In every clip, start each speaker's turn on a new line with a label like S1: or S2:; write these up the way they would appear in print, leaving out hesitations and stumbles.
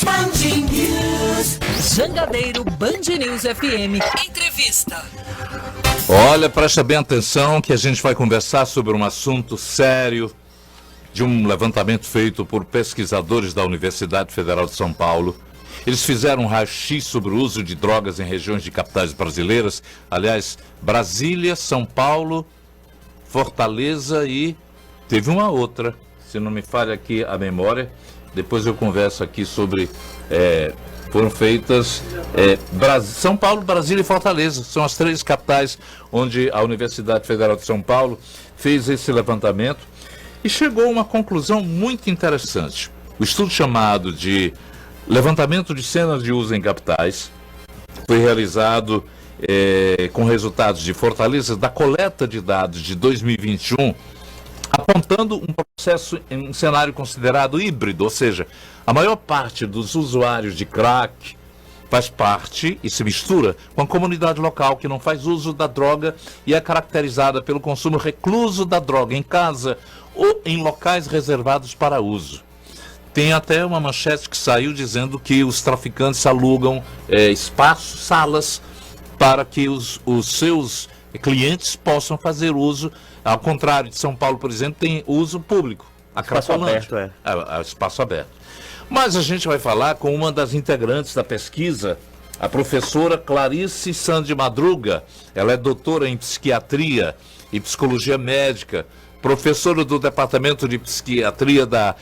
S1: Band News.
S2: Jangadeiro Band News FM. Entrevista.
S3: Olha, presta bem atenção que a gente vai conversar sobre um assunto sério de um levantamento feito por pesquisadores da Universidade Federal de São Paulo. Eles fizeram um raio-x sobre o uso de drogas em regiões de capitais brasileiras. Aliás, Brasília, São Paulo, Fortaleza e teve uma outra, se não me falha aqui a memória. Depois eu converso aqui sobre... foram feitas São Paulo, Brasília e Fortaleza. São as três capitais onde a Universidade Federal de São Paulo fez esse levantamento e chegou a uma conclusão muito interessante. O estudo chamado de Levantamento de Cenas de Uso em Capitais foi realizado com resultados de Fortaleza da coleta de dados de 2021, apontando um processo em um cenário considerado híbrido, ou seja, a maior parte dos usuários de crack faz parte e se mistura com a comunidade local que não faz uso da droga e é caracterizada pelo consumo recluso da droga em casa ou em locais reservados para uso. Tem até uma manchete que saiu dizendo que os traficantes alugam espaços, salas, para que os seus clientes possam fazer uso. Ao contrário de São Paulo, por exemplo, tem uso público.
S4: Espaço aberto,
S3: espaço aberto. Mas a gente vai falar com uma das integrantes da pesquisa, a professora Clarice Sande Madruga. Ela é doutora em psiquiatria e psicologia médica, professora do Departamento de Psiquiatria da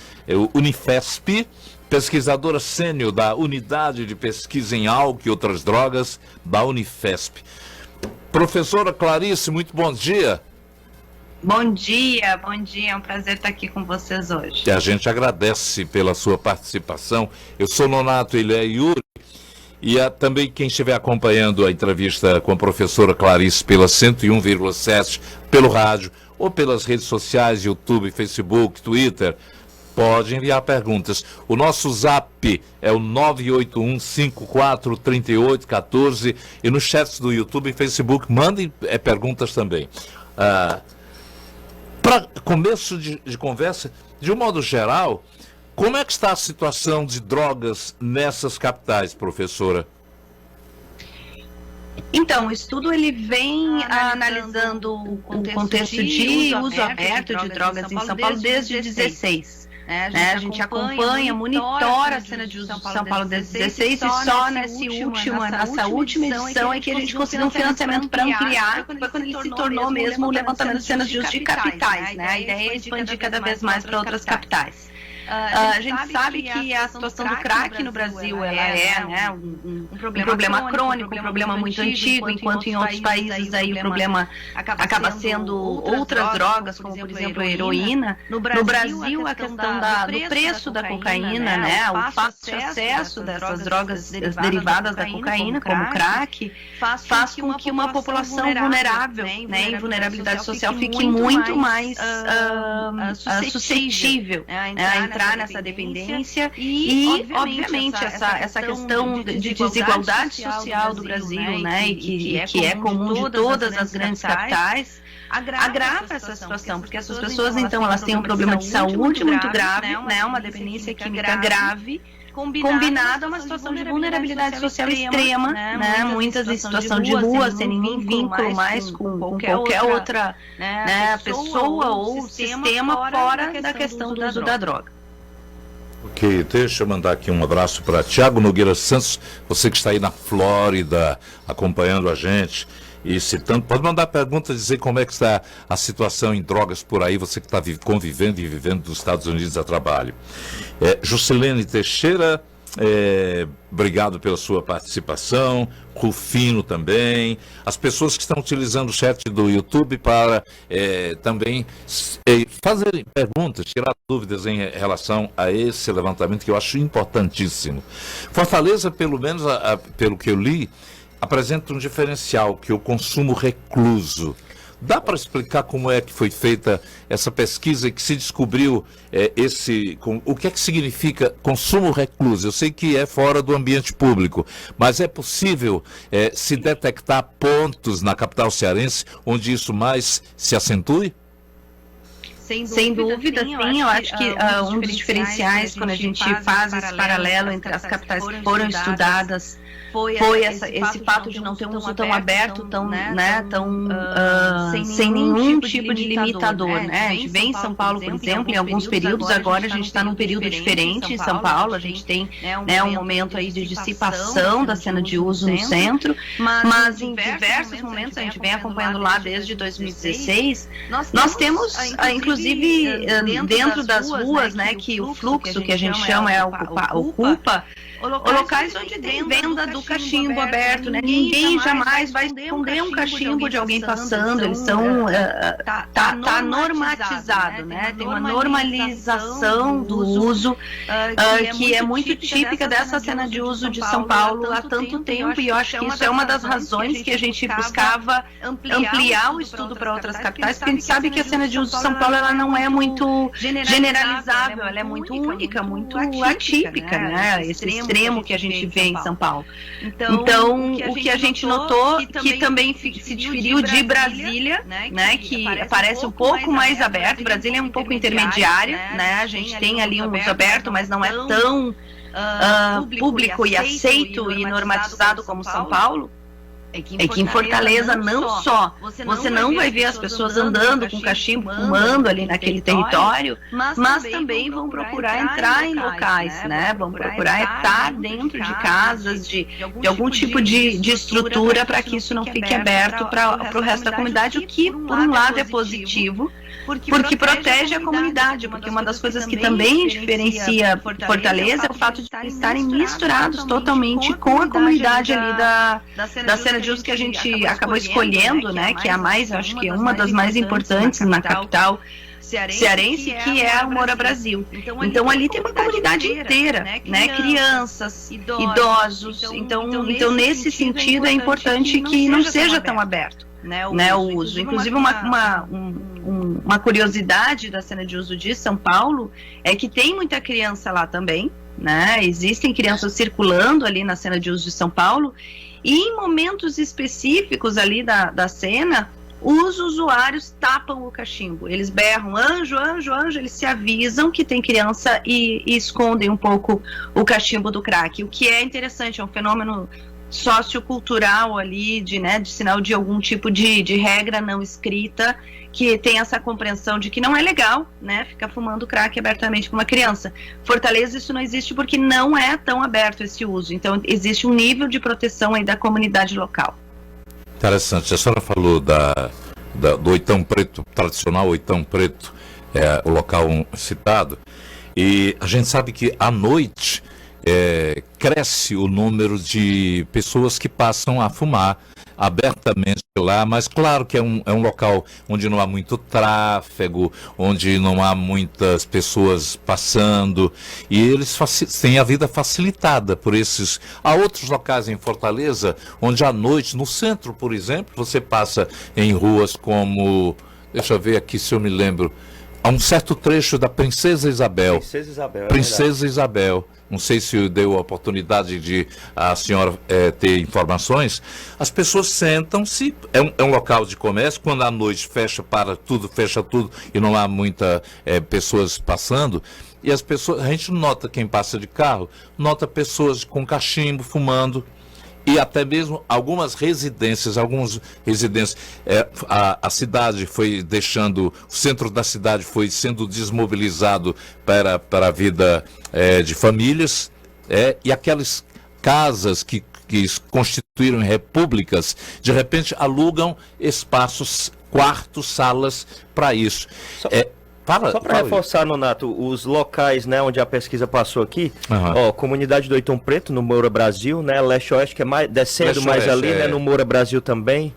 S3: Unifesp, pesquisadora sênior da Unidade de Pesquisa em Álcool e Outras Drogas da Unifesp. Professora Clarice, muito bom dia.
S5: Bom dia, é um prazer estar aqui com vocês hoje.
S3: E a gente agradece pela sua participação. Eu sou Nonato Ilé Yuri e também quem estiver acompanhando a entrevista com a professora Clarice pela 101,7, pelo rádio ou pelas redes sociais, YouTube, Facebook, Twitter, pode enviar perguntas. O nosso zap é o 981543814 e nos chats do YouTube e Facebook mandem perguntas também. Para começo de conversa, de um modo geral, como é que está a situação de drogas nessas capitais, professora?
S5: Então, o estudo ele vem analisando o contexto de uso aberto de drogas em São Paulo desde 2016. A gente acompanha, monitora a cena de uso de São Paulo desde 2016 e só nessa última edição é que a gente conseguiu um financiamento para ampliar, foi quando ele se tornou mesmo o levantamento de cenas de uso de capitais. A ideia é expandir cada vez mais para outras capitais. A gente sabe que a situação do crack no Brasil ela é um problema crônico, um problema muito antigo, enquanto em outros países aí o problema acaba sendo outras drogas, como por exemplo a heroína. No Brasil a questão do preço da cocaína, o fácil acesso dessas drogas derivadas da cocaína, como o crack, faz com que uma população vulnerável, em vulnerabilidade social, fique muito mais suscetível a entrar nessa dependência e, obviamente, essa questão de desigualdade social do Brasil, e que é comum de todas as grandes capitais, agrava essa situação, porque essas pessoas, então, elas têm um problema de saúde muito grave, uma dependência química grave, combinado a uma situação de vulnerabilidade social extrema, muitas em situação de rua, sem nenhum vínculo mais com qualquer outra pessoa ou sistema fora da questão do uso da droga.
S3: Ok, deixa eu mandar aqui um abraço para Tiago Nogueira Santos, você que está aí na Flórida acompanhando a gente e citando, pode mandar perguntas, dizer como é que está a situação em drogas por aí, você que está convivendo e vivendo nos Estados Unidos a trabalho. Juscelene Teixeira, obrigado pela sua participação. Rufino também, as pessoas que estão utilizando o chat do YouTube para também fazerem perguntas, tirar dúvidas em relação a esse levantamento que eu acho importantíssimo. Fortaleza, pelo menos pelo que eu li, apresenta um diferencial, que é o consumo recluso. Dá para explicar como é que foi feita essa pesquisa e que se descobriu o que é que significa consumo recluso? Eu sei que é fora do ambiente público, mas é possível se detectar pontos na capital cearense onde isso mais se acentue?
S5: Sem dúvida, sim. Eu acho que um dos diferenciais quando a gente faz esse paralelo entre as capitais que foram estudadas foi esse fato de não ter um uso tão aberto, sem nenhum tipo de limitador, né? A gente vem em São Paulo, por exemplo, em alguns períodos, agora a gente está num período diferente em São Paulo, a gente tem um momento aí de dissipação da cena de uso no centro, mas em diversos momentos, a gente vem acompanhando lá desde 2016, nós temos, inclusive, dentro das ruas, né, que o fluxo que a gente chama ocupa, locais onde tem venda do cachimbo aberto, né? Ninguém jamais vai esconder um cachimbo de alguém passando, eles são tá normatizado, né? Tem uma normalização do uso que é muito típica dessa cena de uso de São Paulo há tanto tempo, e eu acho que isso é uma das razões que a gente buscava ampliar o estudo para outras capitais, porque a gente sabe que a cena de uso de São Paulo ela não é muito generalizável, ela é muito única, muito atípica, né? Esse extremo que a gente vê em São Paulo. Então, o que a gente notou que também se diferiu de Brasília, né, que parece um pouco mais aberto. Brasília é um pouco intermediária, né? A gente tem ali um uso aberto, mas não é tão público e aceito e normatizado como São Paulo. É que em Fortaleza não só você não vai ver as pessoas andando com cachimbo, fumando ali naquele território, mas também vão procurar entrar em locais, né? Vão procurar estar dentro de casas, de algum tipo de estrutura para que isso não fique aberto para o resto da comunidade, o que, por um lado, é positivo, porque protege a comunidade, porque uma das coisas que também diferencia Fortaleza é o fato de estarem misturados totalmente com a comunidade ali da cena de uso que a gente acabou escolhendo, né, que é a mais, acho que é uma das mais importantes na capital cearense, que é a Moura Brasil. Então ali tem uma comunidade inteira, né, crianças, idosos, então nesse sentido é importante que não seja tão aberto, né, o uso. Inclusive uma curiosidade da cena de uso de São Paulo é que tem muita criança lá também, né? Existem crianças circulando ali na cena de uso de São Paulo, e em momentos específicos ali da cena, os usuários tapam o cachimbo. Eles berram anjo, anjo, anjo, eles se avisam que tem criança e escondem um pouco o cachimbo do crack, o que é interessante, é um fenômeno sociocultural ali, de sinal de algum tipo de regra não escrita, que tem essa compreensão de que não é legal, né, ficar fumando crack abertamente com uma criança. Fortaleza isso não existe porque não é tão aberto esse uso, então existe um nível de proteção aí da comunidade local.
S3: Interessante, a senhora falou do Oitão Preto, tradicional Oitão Preto, o local citado, e a gente sabe que à noite cresce o número de pessoas que passam a fumar abertamente lá, mas claro que é um local onde não há muito tráfego, onde não há muitas pessoas passando, e eles têm a vida facilitada por esses. Há outros locais em Fortaleza, onde à noite, no centro, por exemplo, você passa em ruas como, deixa eu ver aqui se eu me lembro, há um certo trecho da Princesa Isabel. Princesa Isabel. Não sei se deu a oportunidade de a senhora ter informações. As pessoas sentam-se, é um local de comércio, quando à noite fecha tudo e não há muitas pessoas passando. E as pessoas, a gente nota quem passa de carro, nota pessoas com cachimbo, fumando. E até mesmo algumas residências, a cidade foi deixando, o centro da cidade foi sendo desmobilizado para a vida de famílias, e aquelas casas que constituíram repúblicas, de repente alugam espaços, quartos, salas para isso.
S4: Só para reforçar, Nonato, os locais, né, onde a pesquisa passou aqui, comunidade do Oitão Preto, no Moura Brasil, né, leste-oeste, que é mais, descendo mais ali, né, no Moura Brasil também,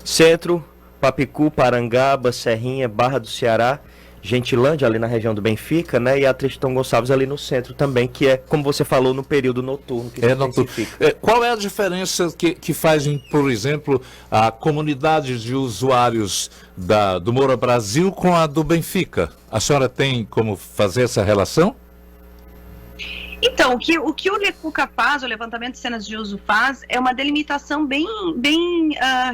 S4: centro, Papicu, Parangaba, Serrinha, Barra do Ceará, Gentilândia, ali na região do Benfica, né, e a Tristão Gonçalves ali no centro também, que é, como você falou, no período noturno que se intensifica.
S3: Qual é a diferença que fazem, por exemplo, a comunidade de usuários do Moura Brasil com a do Benfica? A senhora tem como fazer essa relação?
S5: Então, o que o LECUCA faz, o levantamento de cenas de uso faz, é uma delimitação bem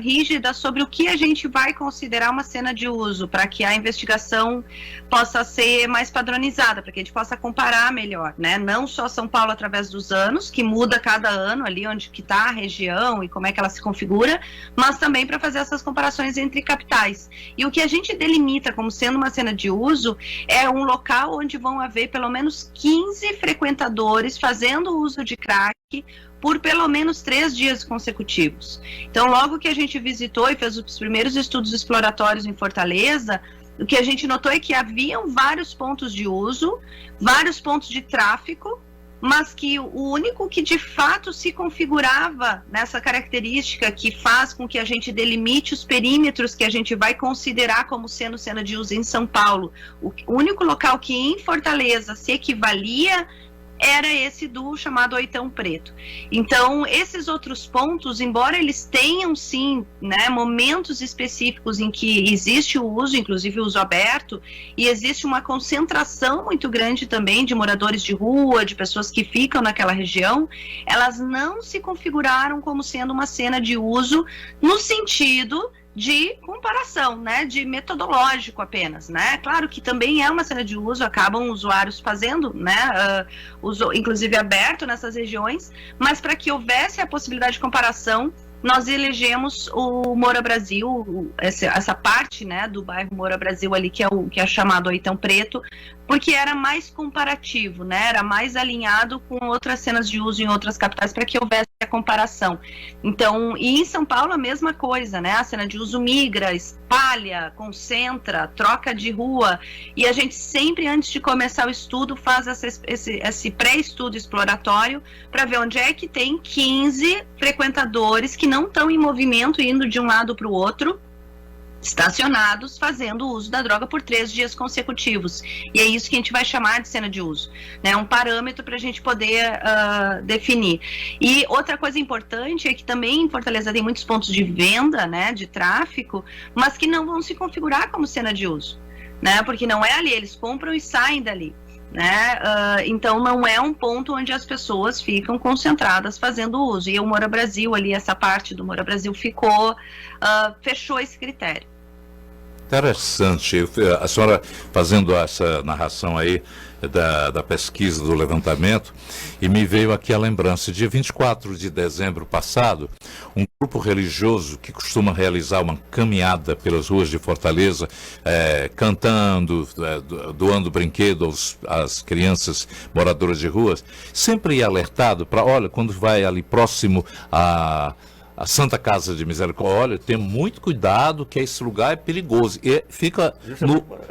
S5: rígida sobre o que a gente vai considerar uma cena de uso, para que a investigação possa ser mais padronizada, para que a gente possa comparar melhor, né? Não só São Paulo através dos anos, que muda cada ano ali onde que está a região e como é que ela se configura, mas também para fazer essas comparações entre capitais. E o que a gente delimita como sendo uma cena de uso é um local onde vão haver pelo menos 15 frequentadores fazendo uso de crack por pelo menos 3 dias consecutivos. Então, logo que a gente visitou e fez os primeiros estudos exploratórios em Fortaleza, o que a gente notou é que haviam vários pontos de uso, vários pontos de tráfico, mas que o único que de fato se configurava nessa característica que faz com que a gente delimite os perímetros que a gente vai considerar como sendo cena de uso em São Paulo, o único local que em Fortaleza se equivalia era esse do chamado Oitão Preto. Então, esses outros pontos, embora eles tenham, sim, né, momentos específicos em que existe o uso, inclusive o uso aberto, e existe uma concentração muito grande também de moradores de rua, de pessoas que ficam naquela região, elas não se configuraram como sendo uma cena de uso no sentido de comparação, né, de metodológico apenas, né, claro que também é uma cena de uso, acabam usuários fazendo, né, uso inclusive aberto nessas regiões, mas para que houvesse a possibilidade de comparação, nós elegemos o Moura Brasil, essa parte, né, do bairro Moura Brasil ali, que é chamado Oitão Preto, porque era mais comparativo, né, era mais alinhado com outras cenas de uso em outras capitais para que houvesse a comparação. Então, e em São Paulo a mesma coisa, né, a cena de uso migra, espalha, concentra, troca de rua, e a gente sempre, antes de começar o estudo, faz esse pré-estudo exploratório para ver onde é que tem 15 frequentadores que não estão em movimento, indo de um lado para o outro, estacionados, fazendo uso da droga por 3 dias consecutivos. E é isso que a gente vai chamar de cena de uso, né? Um parâmetro para a gente poder definir. E outra coisa importante é que também em Fortaleza tem muitos pontos de venda, né, de tráfico, mas que não vão se configurar como cena de uso, né? Porque não é ali, eles compram e saem dali, né? Então não é um ponto onde as pessoas ficam concentradas fazendo uso. E o Moura Brasil ali, essa parte do Moura Brasil fechou esse critério.
S3: Interessante. A senhora fazendo essa narração aí da pesquisa, do levantamento, e me veio aqui a lembrança. Dia 24 de dezembro passado, um grupo religioso que costuma realizar uma caminhada pelas ruas de Fortaleza, cantando, doando brinquedo às crianças moradoras de ruas, sempre ia alertado para, olha, quando vai ali próximo a Santa Casa de Misericórdia, olha, tem muito cuidado que esse lugar é perigoso. E fica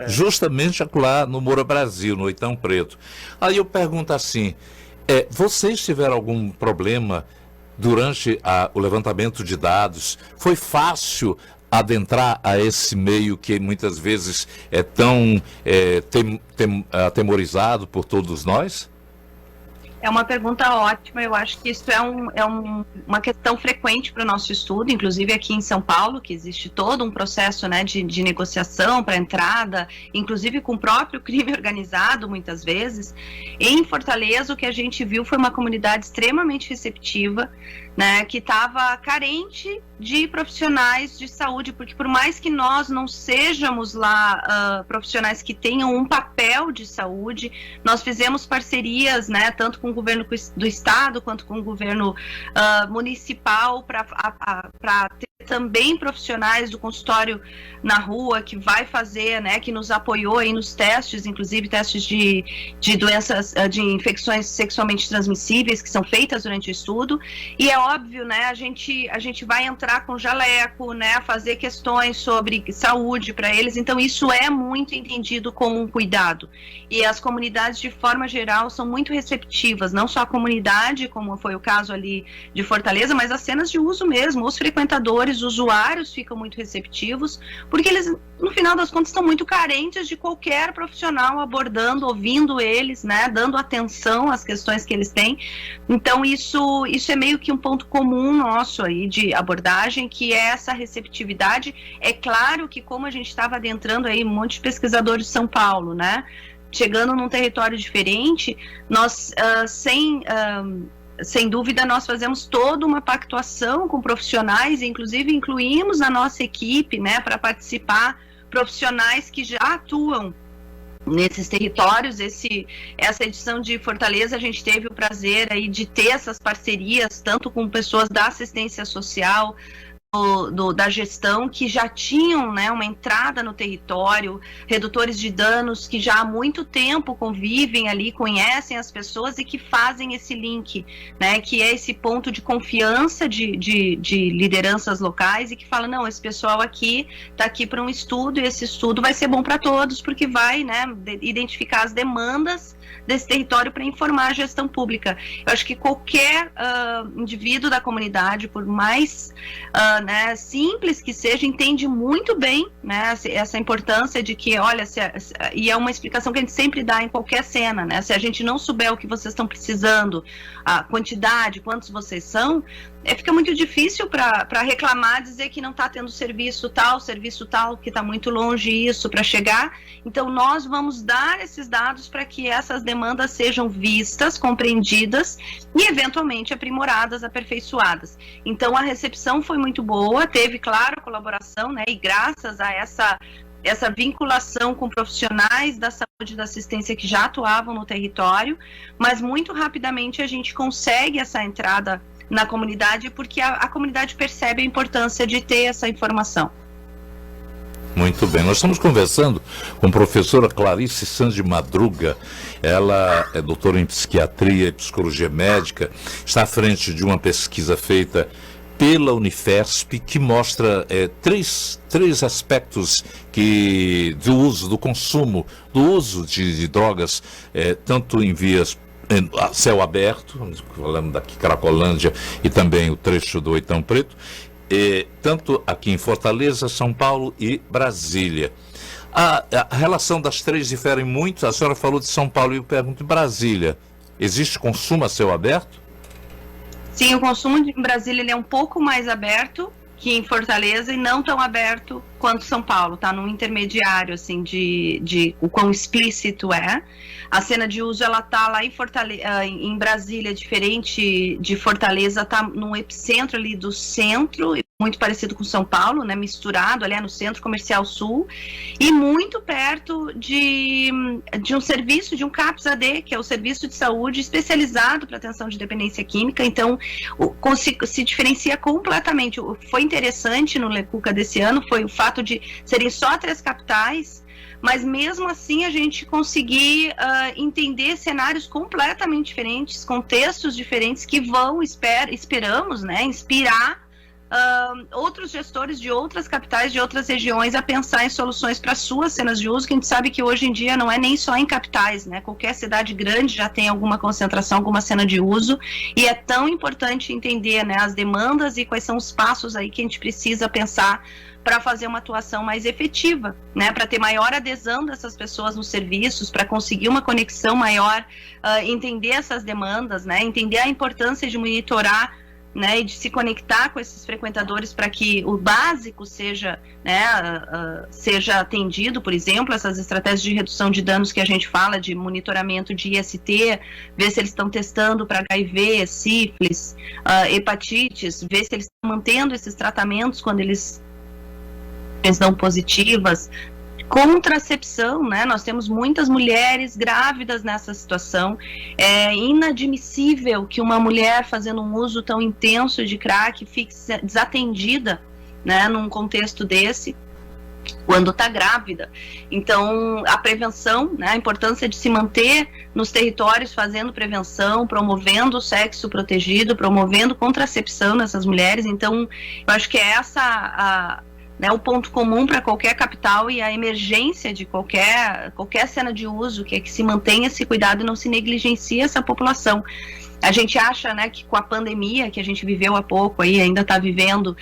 S3: justamente lá no Moura Brasil, no Oitão Preto. Aí eu pergunto assim, vocês tiveram algum problema durante o levantamento de dados? Foi fácil adentrar a esse meio que muitas vezes é tão atemorizado por todos nós?
S5: É uma pergunta ótima, eu acho que isso é uma questão frequente para o nosso estudo, inclusive aqui em São Paulo, que existe todo um processo, né, de negociação para entrada, inclusive com o próprio crime organizado, muitas vezes. Em Fortaleza, o que a gente viu foi uma comunidade extremamente receptiva, né, que estava carente de profissionais de saúde, porque por mais que nós não sejamos lá profissionais que tenham um papel de saúde, nós fizemos parcerias, né, tanto com o governo do estado quanto com o governo municipal para ter também profissionais do consultório na rua que vai fazer, né, que nos apoiou aí nos testes, inclusive testes de doenças, de infecções sexualmente transmissíveis que são feitas durante o estudo. E é óbvio, né, a gente vai entrar com jaleco, né, fazer questões sobre saúde para eles, então isso é muito entendido como um cuidado. E as comunidades, de forma geral, são muito receptivas, não só a comunidade, como foi o caso ali de Fortaleza, mas as cenas de uso mesmo, os frequentadores, os usuários ficam muito receptivos, porque eles, no final das contas, estão muito carentes de qualquer profissional abordando, ouvindo eles, né, dando atenção às questões que eles têm. Então isso é meio que um ponto comum nosso aí de abordagem, que é essa receptividade. É claro que, como a gente estava adentrando aí um monte de pesquisadores de São Paulo, né, chegando num território diferente, nós, sem dúvida, nós fazemos toda uma pactuação com profissionais, inclusive incluímos na nossa equipe, né, para participar, profissionais que já atuam nesses territórios. Essa edição de Fortaleza, a gente teve o prazer aí de ter essas parcerias, tanto com pessoas da assistência social, da gestão, que já tinham, né, uma entrada no território, redutores de danos que já há muito tempo convivem ali, conhecem as pessoas e que fazem esse link, né, que é esse ponto de confiança de lideranças locais e que fala, não, esse pessoal aqui está aqui para um estudo e esse estudo vai ser bom para todos porque vai, né, identificar as demandas desse território para informar a gestão pública. Eu acho que qualquer indivíduo da comunidade, por mais né, simples que seja, entende muito bem, né, essa importância de que, olha, e é uma explicação que a gente sempre dá em qualquer cena, né, se a gente não souber o que vocês estão precisando, a quantidade, quantos vocês são, fica muito difícil para reclamar, dizer que não está tendo serviço tal, que está muito longe isso para chegar. Então nós vamos dar esses dados para que essas demandas sejam vistas, compreendidas e eventualmente aprimoradas, aperfeiçoadas. Então a recepção foi muito boa, teve, claro, colaboração, né, e graças a essa vinculação com profissionais da saúde e da assistência que já atuavam no território, mas muito rapidamente a gente consegue essa entrada na comunidade, porque a comunidade percebe a importância de ter essa informação.
S3: Muito bem, nós estamos conversando com a professora Clarice Sanz de Madruga. Ela é doutora em psiquiatria e psicologia médica, está à frente de uma pesquisa feita pela Unifesp, que mostra três aspectos do uso, do consumo, do uso de drogas, tanto em vias a céu aberto, falando daqui Cracolândia e também o trecho do Oitão Preto, tanto aqui em Fortaleza, São Paulo e Brasília. A relação das três difere muito. A senhora falou de São Paulo e eu pergunto, em Brasília, existe consumo a céu aberto?
S5: Sim, o consumo em Brasília ele é um pouco mais aberto que em Fortaleza e não tão aberto quanto São Paulo, tá num intermediário, assim, de o quão explícito é. A cena de uso, ela tá lá em Brasília, diferente de Fortaleza, tá no epicentro ali do centro, muito parecido com São Paulo, né, misturado ali no Centro Comercial Sul, e muito perto de um serviço, de um CAPS-AD, que é o serviço de saúde especializado para atenção de dependência química. Então, se diferencia completamente. Foi interessante no Lecuca desse ano, foi o fato de serem só 3 capitais, mas mesmo assim a gente conseguir entender cenários completamente diferentes, contextos diferentes que vão, esperamos, né, inspirar outros gestores de outras capitais, de outras regiões a pensar em soluções para suas cenas de uso, que a gente sabe que hoje em dia não é nem só em capitais, né? Qualquer cidade grande já tem alguma concentração, alguma cena de uso, e é tão importante entender, né, as demandas e quais são os passos aí que a gente precisa pensar para fazer uma atuação mais efetiva, né, para ter maior adesão dessas pessoas nos serviços, para conseguir uma conexão maior, entender essas demandas, né, entender a importância de monitorar, né, e de se conectar com esses frequentadores para que o básico seja, né, seja atendido. Por exemplo, essas estratégias de redução de danos que a gente fala, de monitoramento de IST, ver se eles estão testando para HIV, sífilis, hepatites, ver se eles estão mantendo esses tratamentos quando eles dão positivas. Contracepção, né? Nós temos muitas mulheres grávidas nessa situação. É inadmissível que uma mulher fazendo um uso tão intenso de crack fique desatendida, né, num contexto desse, quando está grávida. Então, a prevenção, né, a importância de se manter nos territórios fazendo prevenção, promovendo o sexo protegido, promovendo contracepção nessas mulheres. Então, eu acho que é essa o ponto comum para qualquer capital e a emergência de qualquer cena de uso, que é que se mantenha esse cuidado e não se negligencie essa população. A gente acha, né, que com a pandemia que a gente viveu há pouco, aí ainda está vivendo,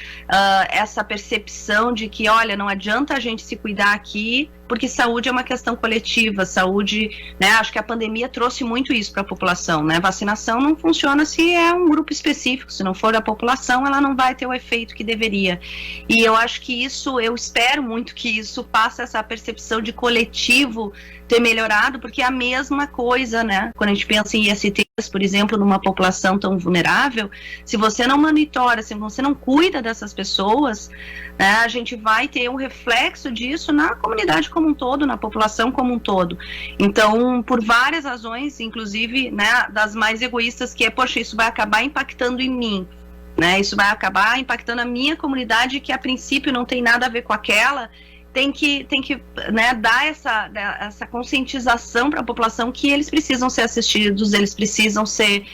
S5: essa percepção de que, olha, não adianta a gente se cuidar aqui porque saúde é uma questão coletiva, saúde, né, acho que a pandemia trouxe muito isso para a população, né, vacinação não funciona se é um grupo específico, se não for a população, ela não vai ter o efeito que deveria, e eu acho que isso, eu espero muito que isso passe essa percepção de coletivo ter melhorado, porque é a mesma coisa, né, quando a gente pensa em ISTs, por exemplo, numa população tão vulnerável, se você não monitora, se você não cuida dessas pessoas, né, a gente vai ter um reflexo disso na comunidade como um todo, na população como um todo. Então, por várias razões, inclusive, né, das mais egoístas, que é, poxa, isso vai acabar impactando em mim, né, isso vai acabar impactando a minha comunidade, que a princípio não tem nada a ver com aquela, tem que né, dar essa conscientização para a população que eles precisam ser assistidos, eles precisam ser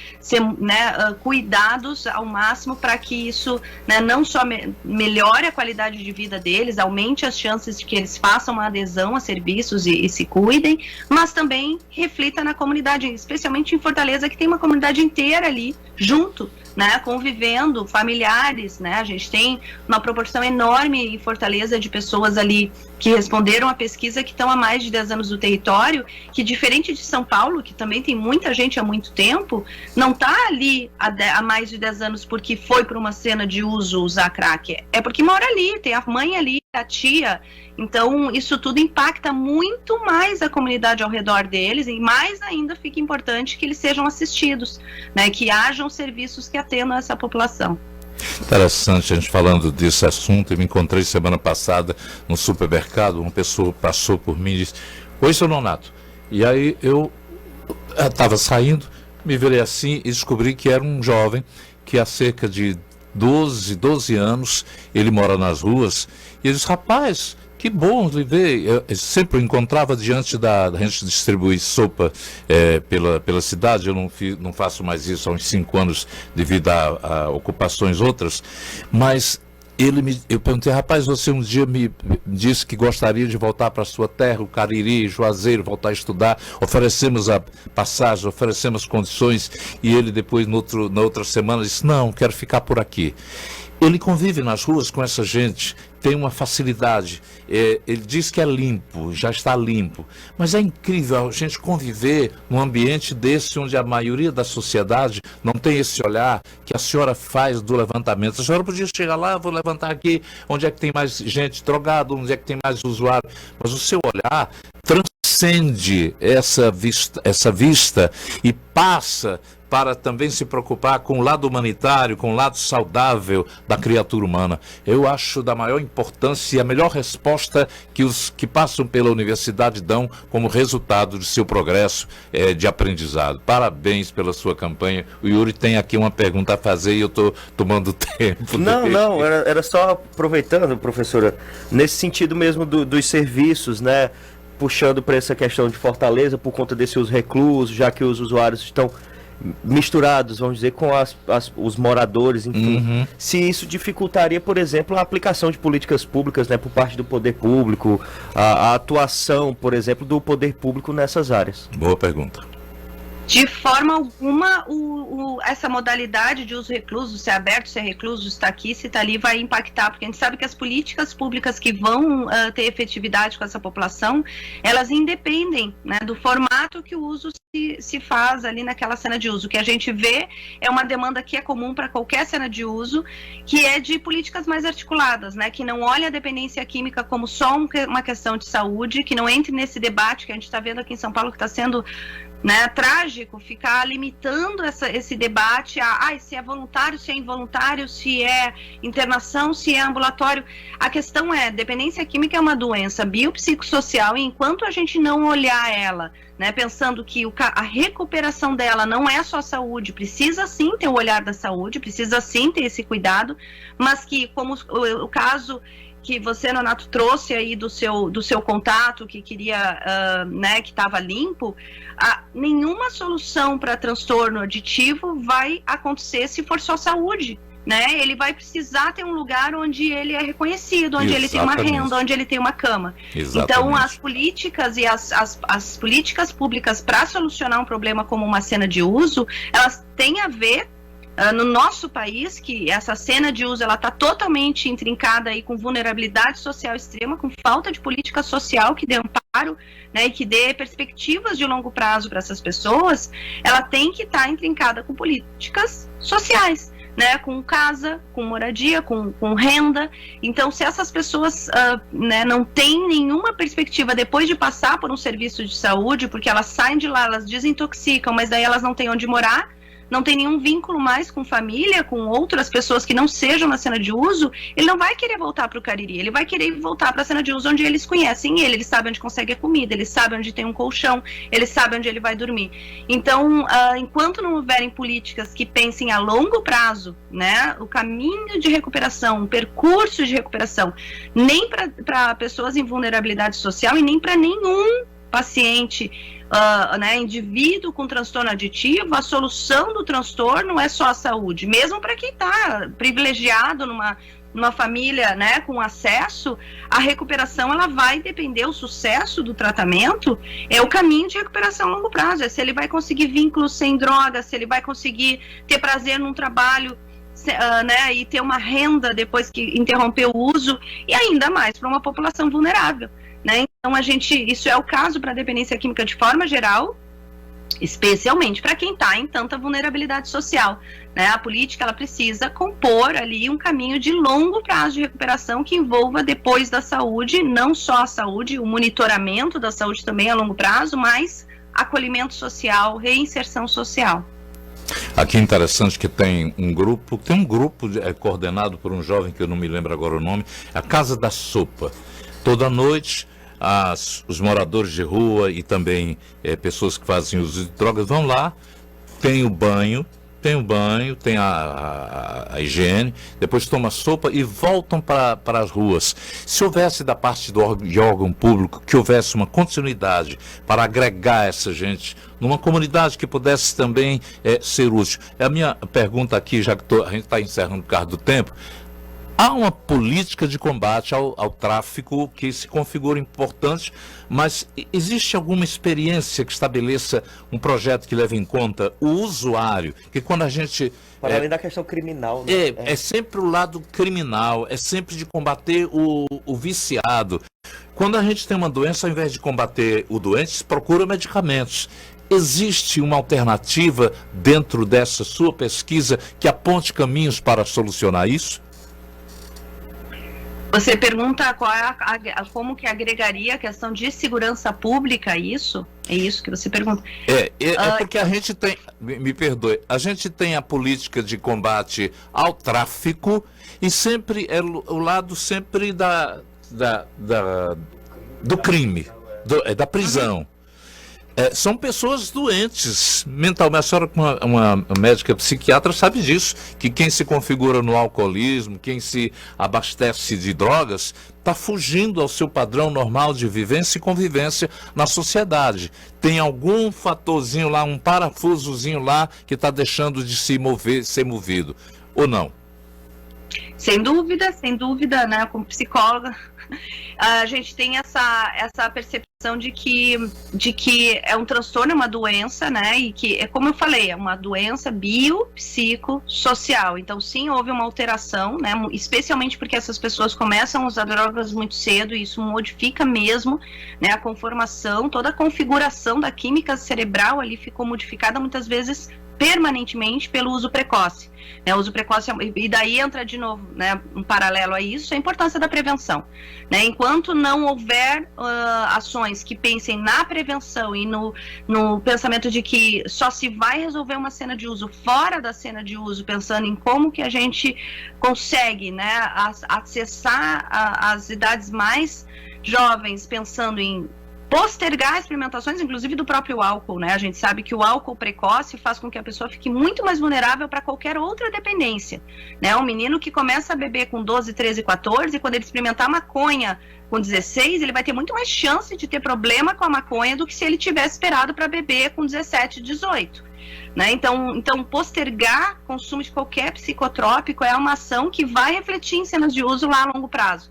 S5: né, cuidados ao máximo para que isso, né, não só melhore a qualidade de vida deles, aumente as chances de que eles façam uma adesão a serviços e se cuidem, mas também reflita na comunidade, especialmente em Fortaleza, que tem uma comunidade inteira ali junto, né, convivendo, familiares, né, a gente tem uma proporção enorme em Fortaleza de pessoas ali que responderam à pesquisa que estão há mais de 10 anos no território, que diferente de São Paulo, que também tem muita gente há muito tempo, não está ali há mais de 10 anos porque foi para uma cena de uso usar crack, é porque mora ali, tem a mãe ali, a tia, então isso tudo impacta muito mais a comunidade ao redor deles, e mais ainda fica importante que eles sejam assistidos, né, que hajam serviços que atendam essa população.
S3: Interessante a gente falando desse assunto. Eu me encontrei semana passada no supermercado, uma pessoa passou por mim e disse: oi, seu Nonato. E aí eu estava saindo, me virei assim e descobri que era um jovem que há cerca de 12 anos, ele mora nas ruas, e ele disse: rapaz, que bom lhe ver. Eu sempre o encontrava diante da gente distribuir sopa pela cidade. Eu não faço mais isso há uns 5 anos devido a ocupações outras, mas eu perguntei: rapaz, você um dia me disse que gostaria de voltar para a sua terra, o Cariri, Juazeiro, voltar a estudar, oferecemos a passagem, oferecemos condições, e ele depois na outra semana disse: não, quero ficar por aqui. Ele convive nas ruas com essa gente, tem uma facilidade, ele diz que é limpo, já está limpo, mas é incrível a gente conviver num ambiente desse, onde a maioria da sociedade não tem esse olhar que a senhora faz do levantamento. A senhora podia chegar lá: vou levantar aqui, onde é que tem mais gente drogada, onde é que tem mais usuário, mas o seu olhar transcende essa vista e passa para também se preocupar com o lado humanitário, com o lado saudável da criatura humana. Eu acho da maior importância e a melhor resposta que os que passam pela universidade dão como resultado de seu progresso de aprendizado. Parabéns pela sua campanha. O Yuri tem aqui uma pergunta a fazer e eu estou tomando tempo.
S4: Não, era só aproveitando, professora, nesse sentido mesmo dos serviços, né, puxando para essa questão de Fortaleza, por conta desse uso recluso, já que os usuários estão misturados, vamos dizer, com os moradores, enfim. Se isso dificultaria, por exemplo, a aplicação de políticas públicas, né, por parte do poder público, a atuação, por exemplo, do poder público nessas áreas.
S3: Boa pergunta.
S5: De forma alguma, essa modalidade de uso recluso, se é aberto, se é recluso, se está aqui, se está ali, vai impactar, porque a gente sabe que as políticas públicas que vão ter efetividade com essa população, elas independem, né, do formato que o uso se faz ali naquela cena de uso. O que a gente vê é uma demanda que é comum para qualquer cena de uso, que é de políticas mais articuladas, né, que não olha a dependência química como só uma questão de saúde, que não entre nesse debate que a gente está vendo aqui em São Paulo, que está sendo, né, trágico, ficar limitando esse debate a se é voluntário, se é involuntário, se é internação, se é ambulatório. A questão é, dependência química é uma doença biopsicossocial, e enquanto a gente não olhar ela, né, pensando que a recuperação dela não é só saúde, precisa sim ter o olhar da saúde, precisa sim ter esse cuidado, mas que, como o caso que você, Nonato, trouxe aí do seu contato, que queria, né, que estava limpo, nenhuma solução para transtorno aditivo vai acontecer se for só saúde, né? Ele vai precisar ter um lugar onde ele é reconhecido, onde ele tem uma renda, onde ele tem uma cama. Exatamente. Então, as políticas e as políticas públicas para solucionar um problema como uma cena de uso, elas têm a ver no nosso país, que essa cena de uso ela está totalmente intrincada aí com vulnerabilidade social extrema, com falta de política social que dê amparo, né, e que dê perspectivas de longo prazo para essas pessoas, ela tem que estar intrincada com políticas sociais, né, com casa, com moradia, com renda. Então, se essas pessoas né, não têm nenhuma perspectiva depois de passar por um serviço de saúde, porque elas saem de lá, elas desintoxicam, mas daí elas não têm onde morar, não tem nenhum vínculo mais com família, com outras pessoas que não sejam na cena de uso, ele não vai querer voltar para o Cariri, ele vai querer voltar para a cena de uso onde eles conhecem ele, eles sabem onde consegue a comida, eles sabem onde tem um colchão, eles sabem onde ele vai dormir. Então, enquanto não houverem políticas que pensem a longo prazo, né, o caminho de recuperação, o percurso de recuperação, nem para pessoas em vulnerabilidade social e nem para nenhum paciente, né, indivíduo com transtorno aditivo, a solução do transtorno é só a saúde. Mesmo para quem está privilegiado numa família, né, com acesso, a recuperação ela vai depender, o sucesso do tratamento é o caminho de recuperação a longo prazo, é se ele vai conseguir vínculos sem drogas, se ele vai conseguir ter prazer num trabalho, né, e ter uma renda depois que interrompeu o uso, e ainda mais para uma população vulnerável, né? Então isso é o caso para a dependência química de forma geral, especialmente para quem está em tanta vulnerabilidade social, né? A política ela precisa compor ali um caminho de longo prazo de recuperação que envolva depois da saúde, não só a saúde, o monitoramento da saúde também a longo prazo, mas acolhimento social, reinserção social.
S3: Aqui é interessante que tem um grupo coordenado por um jovem que eu não me lembro agora o nome, a Casa da Sopa. Toda noite os moradores de rua e também pessoas que fazem uso de drogas vão lá, tem o banho, tem a higiene, depois toma sopa e voltam para as ruas. Se houvesse da parte de órgão público, que houvesse uma continuidade para agregar essa gente numa comunidade que pudesse também ser útil. A minha pergunta aqui, já que a gente está encerrando por causa do tempo, há uma política de combate ao tráfico que se configura importante, mas existe alguma experiência que estabeleça um projeto que leve em conta o usuário, que quando a gente...
S4: Para além da questão criminal, né?
S3: É sempre o lado criminal, é sempre de combater o viciado. Quando a gente tem uma doença, ao invés de combater o doente, se procura medicamentos. Existe uma alternativa dentro dessa sua pesquisa que aponte caminhos para solucionar isso?
S5: Você pergunta como que agregaria a questão de segurança pública a isso? É isso que você pergunta?
S3: É porque a gente tem, me perdoe, a gente tem a política de combate ao tráfico e sempre é o lado sempre do crime, da prisão. São pessoas doentes mentalmente. A senhora, uma médica psiquiatra, sabe disso, que quem se configura no alcoolismo, quem se abastece de drogas, está fugindo ao seu padrão normal de vivência e convivência na sociedade. Tem algum fatorzinho lá, um parafusozinho lá, que está deixando de ser movido, ou não?
S5: Sem dúvida, né, como psicóloga, a gente tem essa percepção de que é um transtorno, é uma doença, né, e que, como eu falei, é uma doença biopsicossocial. Então, sim, houve uma alteração, né, especialmente porque essas pessoas começam a usar drogas muito cedo, e isso modifica mesmo, né, a conformação, toda a configuração da química cerebral ali ficou modificada, muitas vezes permanentemente, pelo uso precoce. O uso precoce, e daí entra de novo, né, um paralelo a isso, a importância da prevenção, né? Enquanto não houver ações que pensem na prevenção e no pensamento de que só se vai resolver uma cena de uso fora da cena de uso, pensando em como que a gente consegue, né, acessar as idades mais jovens, pensando em postergar experimentações, inclusive do próprio álcool, né? A gente sabe que o álcool precoce faz com que a pessoa fique muito mais vulnerável para qualquer outra dependência, né? Um menino que começa a beber com 12, 13, 14, quando ele experimentar maconha com 16, ele vai ter muito mais chance de ter problema com a maconha do que se ele tivesse esperado para beber com 17, 18. Né? Então, postergar consumo de qualquer psicotrópico é uma ação que vai refletir em cenas de uso lá a longo prazo.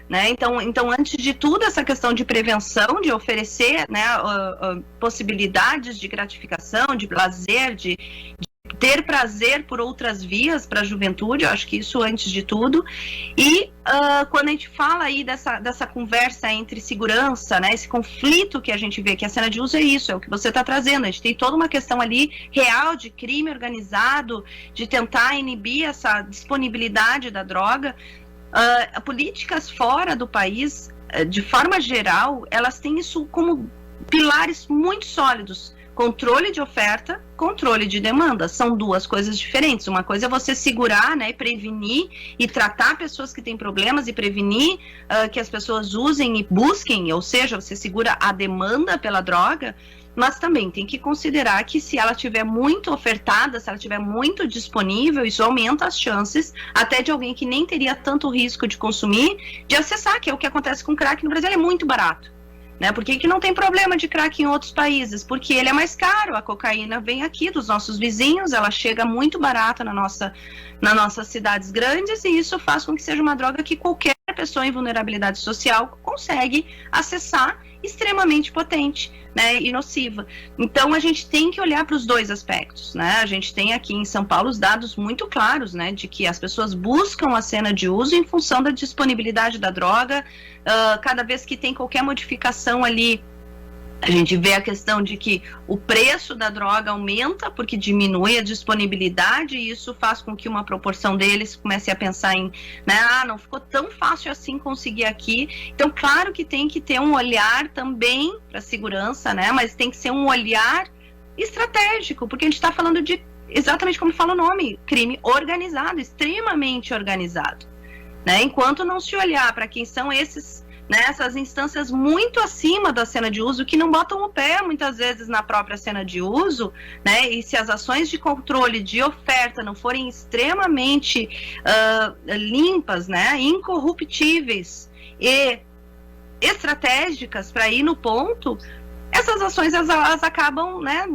S5: Né? Então, antes de tudo, essa questão de prevenção, de oferecer, né, possibilidades de gratificação, de lazer, de ter prazer por outras vias para a juventude, eu acho que isso antes de tudo. E quando a gente fala aí dessa conversa entre segurança, né, esse conflito que a gente vê, que a cena de uso é isso, é o que você está trazendo, a gente tem toda uma questão ali real de crime organizado, de tentar inibir essa disponibilidade da droga. Políticas fora do país, de forma geral, elas têm isso como pilares muito sólidos. Controle de oferta, controle de demanda, são duas coisas diferentes. Uma coisa é você segurar, né, e prevenir e tratar pessoas que têm problemas e prevenir que as pessoas usem e busquem, ou seja, você segura a demanda pela droga, mas também tem que considerar que se ela estiver muito ofertada, se ela estiver muito disponível, isso aumenta as chances até de alguém que nem teria tanto risco de consumir, de acessar, que é o que acontece com crack no Brasil, ele é muito barato. Né? Por que não tem problema de crack em outros países? Porque ele é mais caro, a cocaína vem aqui dos nossos vizinhos, ela chega muito barata nas nossas cidades grandes, e isso faz com que seja uma droga que qualquer pessoa em vulnerabilidade social consegue acessar, extremamente potente, né, e nociva. Então a gente tem que olhar para os dois aspectos, né? A gente tem aqui em São Paulo os dados muito claros, né, de que as pessoas buscam a cena de uso em função da disponibilidade da droga. Cada vez que tem qualquer modificação ali, a gente vê a questão de que o preço da droga aumenta porque diminui a disponibilidade, e isso faz com que uma proporção deles comece a pensar em, né, não ficou tão fácil assim conseguir aqui. Então, claro que tem que ter um olhar também para a segurança, né, mas tem que ser um olhar estratégico, porque a gente está falando de, exatamente como fala o nome, crime organizado, extremamente organizado, né, enquanto não se olhar para quem são esses, né, essas instâncias muito acima da cena de uso, que não botam o pé muitas vezes na própria cena de uso, né, e se as ações de controle de oferta não forem extremamente limpas, né, incorruptíveis e estratégicas para ir no ponto, essas ações elas acabam, né,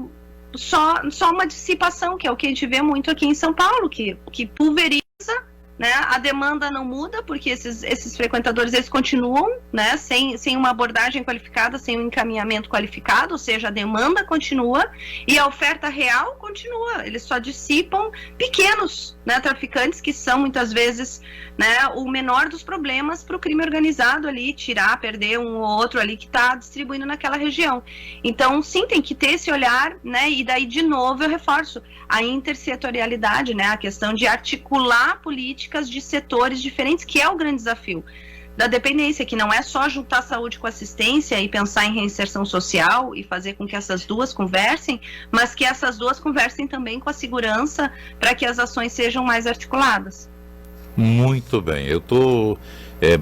S5: só uma dissipação, que é o que a gente vê muito aqui em São Paulo, que pulveriza, né, a demanda não muda, porque esses frequentadores eles continuam, né, sem uma abordagem qualificada, sem um encaminhamento qualificado, ou seja, a demanda continua e a oferta real continua. Eles só dissipam pequenos, né, traficantes, que são muitas vezes, né, o menor dos problemas para o crime organizado ali, perder um ou outro ali que está distribuindo naquela região. Então, sim, tem que ter esse olhar, né, e daí, de novo, eu reforço a intersetorialidade, né, a questão de articular políticas de setores diferentes, que é o grande desafio da dependência, que não é só juntar saúde com assistência e pensar em reinserção social e fazer com que essas duas conversem, mas que essas duas conversem também com a segurança, para que as ações sejam mais articuladas.
S3: Muito bem, eu estou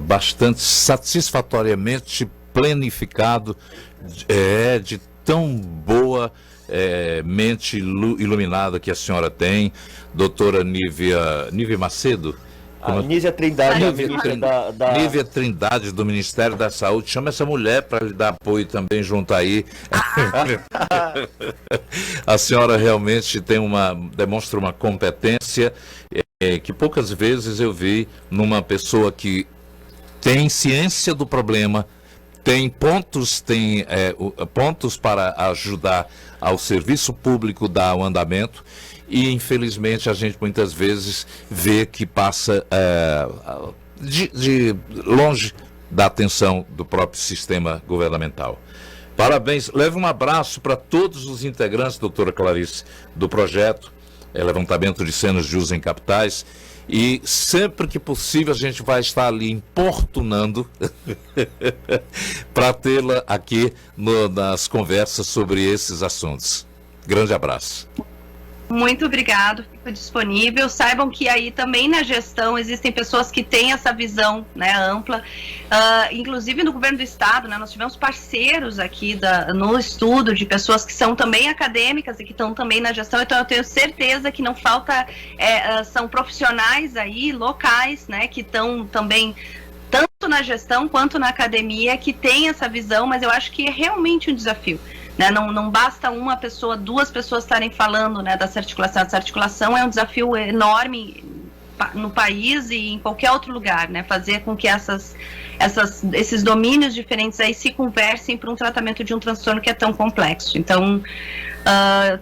S3: bastante satisfatoriamente planificado, de tão boa mente iluminada que a senhora tem, doutora Nívia Macedo.
S4: Nízia Trindade,
S3: Nívia Trindade, do Ministério da Saúde. Chama essa mulher para lhe dar apoio também junto aí. A senhora realmente demonstra uma competência que poucas vezes eu vi numa pessoa que tem ciência do problema, tem pontos para ajudar ao serviço público dar o andamento, e infelizmente a gente muitas vezes vê que passa de longe da atenção do próprio sistema governamental. Parabéns, leve um abraço para todos os integrantes, doutora Clarice, do projeto Levantamento de Cenas de Uso em Capitais, e sempre que possível a gente vai estar ali importunando para tê-la aqui nas conversas sobre esses assuntos. Grande abraço.
S5: Muito obrigado, fico disponível. Saibam que aí também na gestão existem pessoas que têm essa visão, né, ampla. Inclusive no governo do estado, né, nós tivemos parceiros aqui no estudo de pessoas que são também acadêmicas e que estão também na gestão. Então eu tenho certeza que não falta, são profissionais aí locais, né, que estão também tanto na gestão quanto na academia, que têm essa visão, mas eu acho que é realmente um desafio. Né, não basta uma pessoa, duas pessoas estarem falando, né, dessa articulação. Essa articulação é um desafio enorme no país e em qualquer outro lugar, né, fazer com que esses domínios diferentes aí se conversem para um tratamento de um transtorno que é tão complexo. Então, eu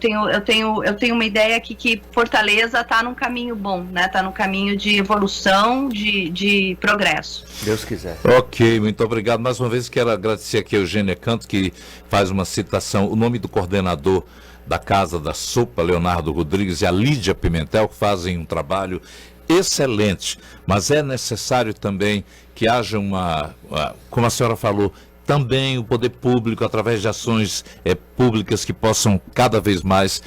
S5: tenho uma ideia aqui que Fortaleza está num caminho bom, né? Está num caminho de evolução, de progresso.
S4: Deus quiser.
S3: Ok, muito obrigado. Mais uma vez quero agradecer aqui a Eugênia Canto, que faz uma citação, o nome do coordenador da Casa da Sopa, Leonardo Rodrigues, e a Lídia Pimentel, que fazem um trabalho excelente, mas é necessário também que haja como a senhora falou, também o poder público, através de ações públicas que possam cada vez mais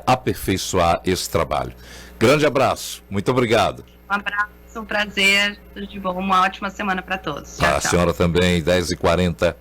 S3: aperfeiçoar esse trabalho. Grande abraço, muito obrigado.
S5: Um abraço, um prazer, tudo de bom, uma ótima semana para todos. Tchau,
S3: a senhora também, 10h40.